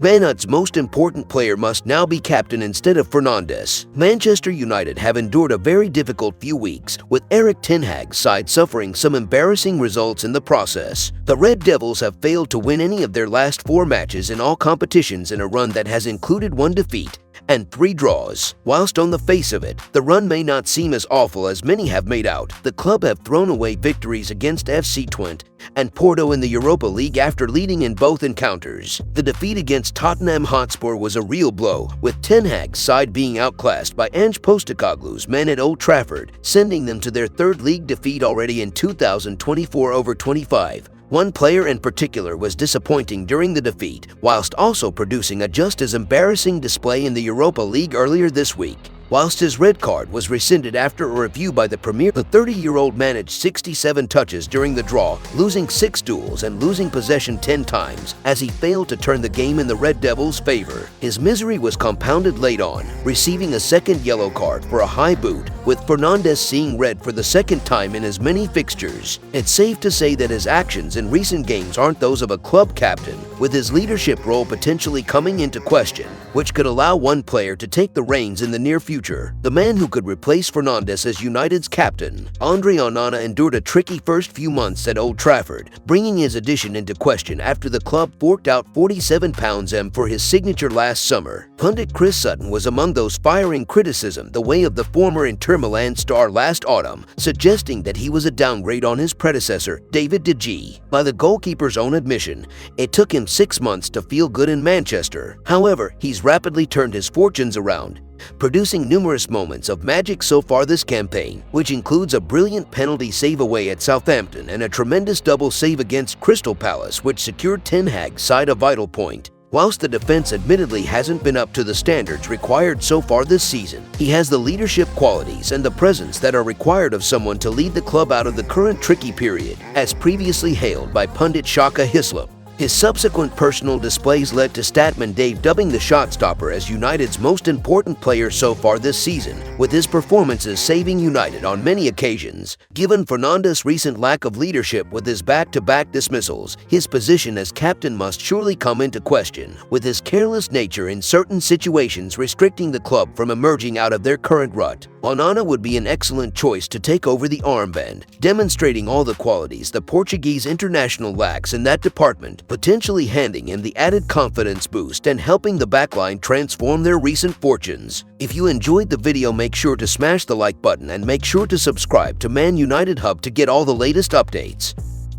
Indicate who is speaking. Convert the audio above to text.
Speaker 1: Man Ut's most important player must now be captain instead of Fernandes. Manchester United have endured a very difficult few weeks, with Erik ten Hag's side suffering some embarrassing results in the process. The Red Devils have failed to win any of their last 4 matches in all competitions in a run that has included 1 defeat and 3 draws. Whilst on the face of it, the run may not seem as awful as many have made out, the club have thrown away victories against FC Twente and Porto in the Europa League after leading in both encounters. The defeat against Tottenham Hotspur was a real blow, with Ten Hag's side being outclassed by Ange Postecoglou's men at Old Trafford, sending them to their 3rd league defeat already in 2024/25. One player in particular was disappointing during the defeat, whilst also producing a just as embarrassing display in the Europa League earlier this week. Whilst his red card was rescinded after a review by the Premier, the 30-year-old managed 67 touches during the draw, losing 6 duels and losing possession 10 times, as he failed to turn the game in the Red Devils' favor. His misery was compounded late on, receiving a 2nd yellow card for a high boot, with Fernandes seeing red for the 2nd time in as many fixtures. It's safe to say that his actions in recent games aren't those of a club captain, with his leadership role potentially coming into question, which could allow one player to take the reins in the near future. The man who could replace Fernandes as United's captain, Andre Onana, endured a tricky first few months at Old Trafford, bringing his addition into question after the club forked out £47 for his signature last summer. Pundit Chris Sutton was among those firing criticism the way of the former Inter Milan star last autumn, suggesting that he was a downgrade on his predecessor, David De Gea. By the goalkeeper's own admission, it took him 6 months to feel good in Manchester. However, he's rapidly turned his fortunes around, producing numerous moments of magic so far this campaign, which includes a brilliant penalty save away at Southampton and a tremendous double save against Crystal Palace, which secured Ten Hag's side a vital point. Whilst the defense admittedly hasn't been up to the standards required so far this season, he has the leadership qualities and the presence that are required of someone to lead the club out of the current tricky period, as previously hailed by pundit Shaka Hislop. His subsequent personal displays led to Statman Dave dubbing the shot-stopper as United's most important player so far this season, with his performances saving United on many occasions. Given Fernandes' recent lack of leadership with his back-to-back dismissals, his position as captain must surely come into question, with his careless nature in certain situations restricting the club from emerging out of their current rut. Onana would be an excellent choice to take over the armband, demonstrating all the qualities the Portuguese international lacks in that department, potentially handing him the added confidence boost and helping the backline transform their recent fortunes. If you enjoyed the video, make sure to smash the like button and make sure to subscribe to Man United Hub to get all the latest updates.